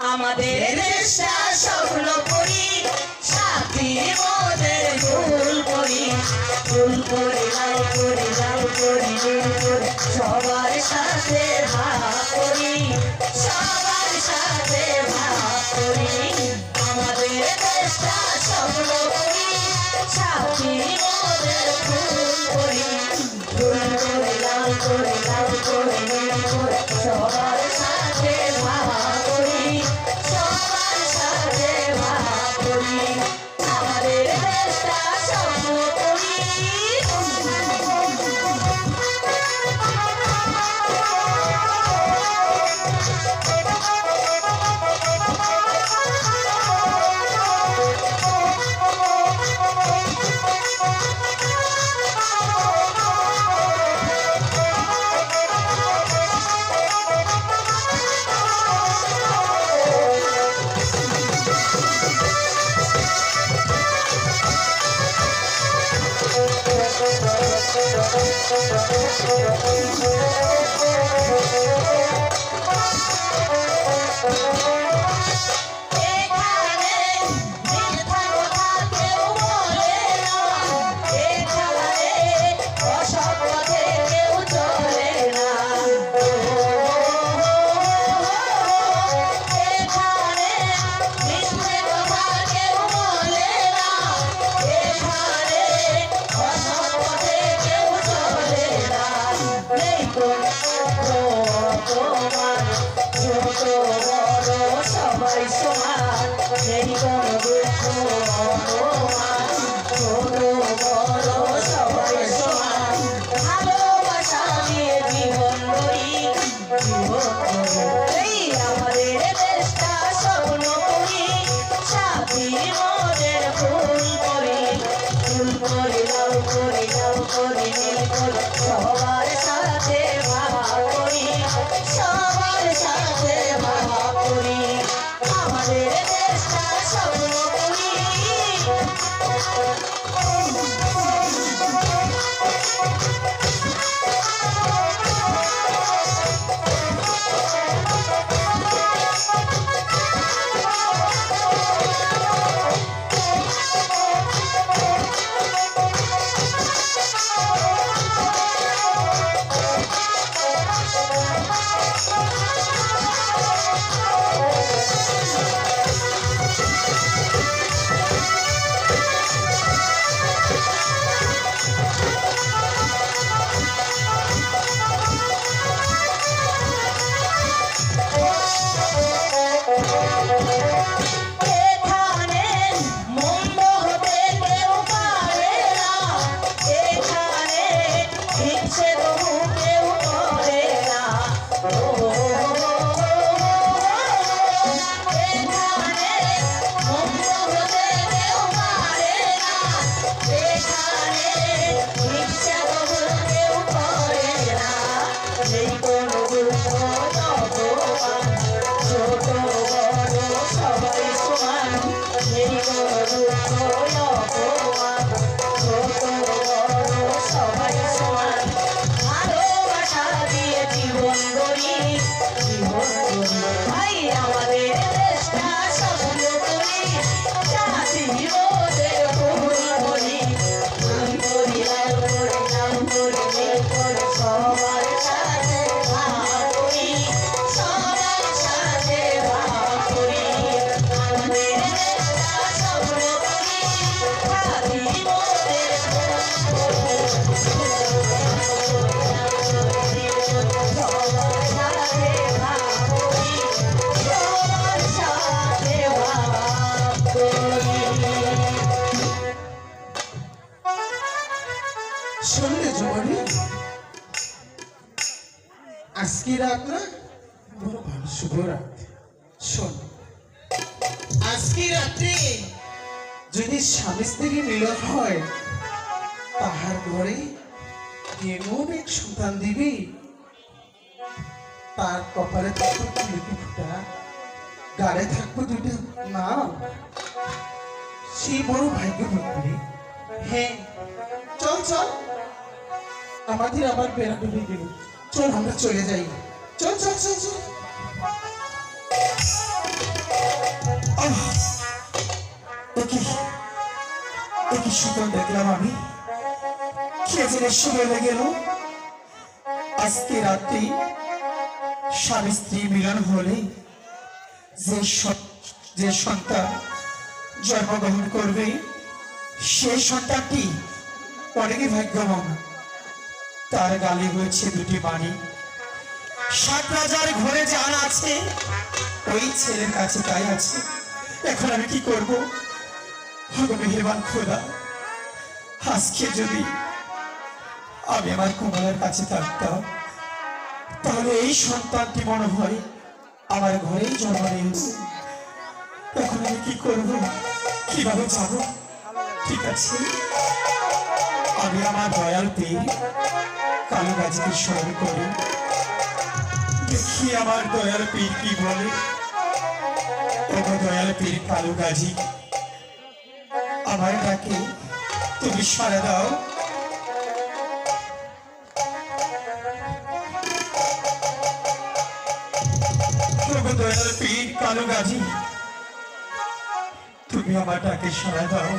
আমাদের দেশটা স্বপ্ন করি সাথী মোদের ভুল করি ভুল করে লাউ করে লাউ করি নীল করে সবার সাথে ভাগ করি সবার সাথে ভাগ করি আমাদের দেশটা স্বপ্ন করি সাথী মোদের ভুল করি ভুল করে লাউ করে লাউ করে নীল করে সবার সাথে ভাগ করি সবার সাথে ভাগ করি আমাদের দেশটা স্বপ্ন করি সবাই সমান নেই কোনো দুঃখ অপমান ছোট বড় সবাই সমান ভালোবাসা দিয়ে জীবন গড়ি এই আমাদের দেশটা স্বপ্ন করি সাথী মোদের ফুল করি ফুল করি লাউ করি লাউ করি নীল করি সবার সাথে ভাগ করি সবার সাথে ভাগ করি আমাদের দেশটা স্বপ্ন করি শুনলে জমানি আজকে রাত না বড় ভালো শুভ রাত শোন আজকে রাতে যদি স্বামী স্ত্রী মিলন হয় তাহার ঘরে এমন এক সন্তান দিবি তার কপালে থাকবে তুলসী ফুটা গাড়ে থাকবে দুইটা নাম সেই বড় ভাগ্য ভক্তি হ্যাঁ চল চল আমাদের আবার বেড়াতে হয়ে গেল চল আমরা চলে যাই চল চল চল চল সুতরাং দেখলাম আমি কে জেনে বলে গেল আজকে রাত্রি স্বামী স্ত্রী মিলন হলে যে সন্তান জন্মগ্রহণ করবে সেই সন্তানটি অনেকই ভাগ্যবান। তার গালে হয়েছে দুটি বাণী, 7 রাজার ঘরে যার আছে ওই ছেলের কাছে তাই আছে। এখন আমি কি করব? মেহেরবান খোদা, আজকে যদি আমি আমার কমলার কাছে থাকতাম তাহলে এই সন্তানটি মনে হয় আমার ঘরেই জন্ম নিয়েছে। এখন আমি কি করব? কিভাবে যাব? ঠিক আছে, আমি আমার দয়াল পীর কালু গাজীকে স্মরণ করি, দেখি আমার দয়াল পীর কি বলে। ওগো দয়াল পীর কালু গাজী, আমার ডাকে তুমি সাড়া দাও। ওগো দয়াল পীর কালু গাজী, তুমি আমার ডাকে সাড়া দাও।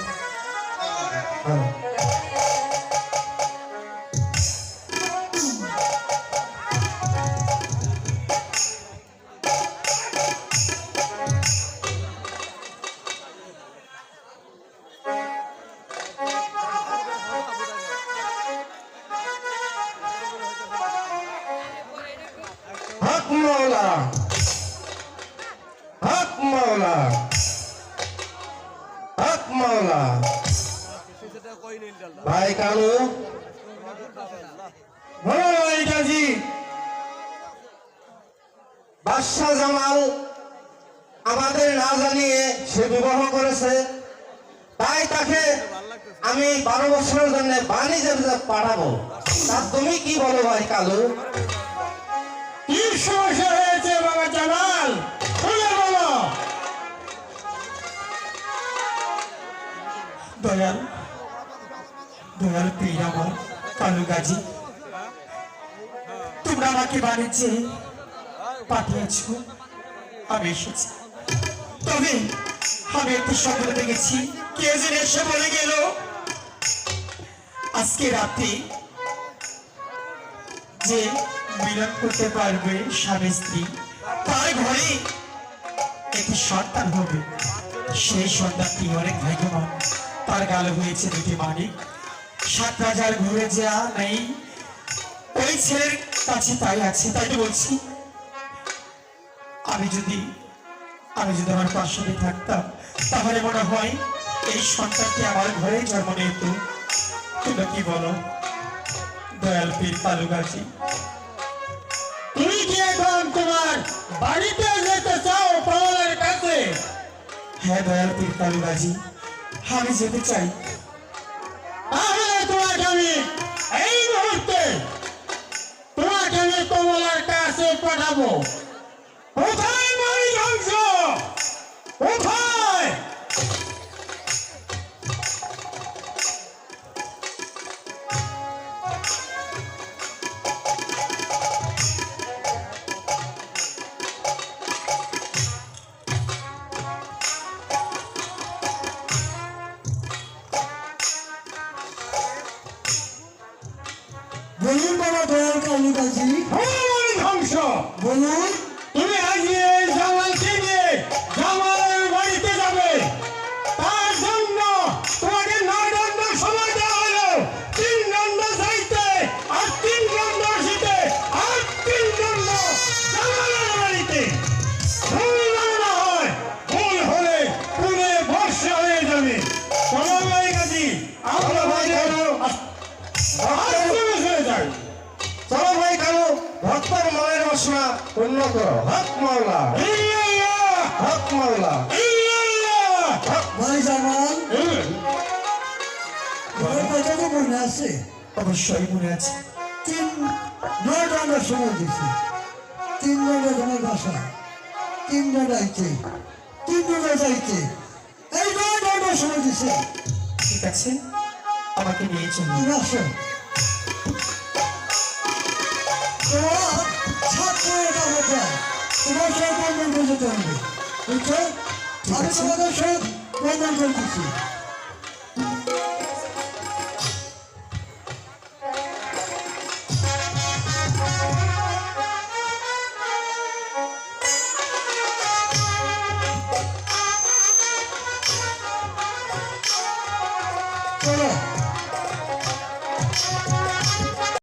হক মাওলা, হক মাওলা, হক মাওলা। ভাই কালু, ভাই গাজী, বাদশাহ জামাল আমাদের না জানিয়ে সে বিবাহ করেছে, তাই তাকে আমি 12 বছরের জন্য বাণিজ্য পাঠাবো। তা তুমি কি বলো ভাই কালু? কি সমস্যা হয়েছে বাবা জামাল, খুলে বলো। দয়াল দয়াল পীর আমার কালু গাজী, তোমরা আমাকে বাণিজ্যে পাঠিয়েছ, আমি এসেছি। তবে আমি একটু স্বপ্ন দেখেছি, কে যেন এসে বলে গেল আজকে রাতে যে মিলন করতে পারবে স্বামী স্ত্রী, তার ঘরে একটি সন্তান হবে। সেই সন্তানটি অনেক ভাগ্যবান, তার গালে হয়েছে দুটি মানিক। 7 রাজার ঘরে যা নেই ওই ছেলের কাছে তাই আছে। তাই তো বলছি, আমি যদি আমার পাশে থাকতাম তাহলে মনে হয় এই সন্তানটি আমার ঘরে জন্ম নিত। তোমরা কি বলো দয়াল পীর কালু গাজী? তুমি কি এখন তোমার বাড়িতে যেতে চাও কমলের কাছে? হ্যাঁ দয়াল পীর কালু গাজী, আমি যেতে চাই। তাহলে তোমাকে আমি এই মুহূর্তে কমলের কাছে পাঠাবো। কোথায় মারি ধ্বংস, কোথায়? বলুন বাবা দয়াল কালু গাজী, মারি ধ্বংস, বলুন। তুমি আজকে এই জামালকে নিয়ে জামালের বাড়িতে যাবে। তার জন্য তোমাকে 9 দণ্ড সময় দেওয়া হলো। 3 দণ্ড যাইতে আর 3 দণ্ড আসিতে আর 3 দণ্ড জামালের বাড়িতে। ভুল যেন না হয়, ভুল হলে পুরে ভরসা হয়ে যাবে। চলো ভাই গাজী, আমরা ভাই কালু হয়ে যাই। চলো ভাই কালু, ভক্তের মনের বাসনা পূর্ণ করো। হক মাওলা, হক মাওলা, হক। ভাই জামাল, তোমার কথা তো মনে আছে? অবশ্যই মনে আছে। 9 দণ্ডের সময় দিছি। 3 দণ্ড তোমার বাসা, 3 দণ্ড আইতে, 3 দণ্ড যাইতে, এই 9 দণ্ডের সময় দিছে। ঠিক আছে, আমাকে নিয়ে চলুন। তুমি আসো। তোমার ছাত্রের কাছে যায়, তোমার সব বন্ধন করে যেতে হবে, বুঝছো? আমি তোমাদের সব বন্ধন করে দিচ্ছি। চলো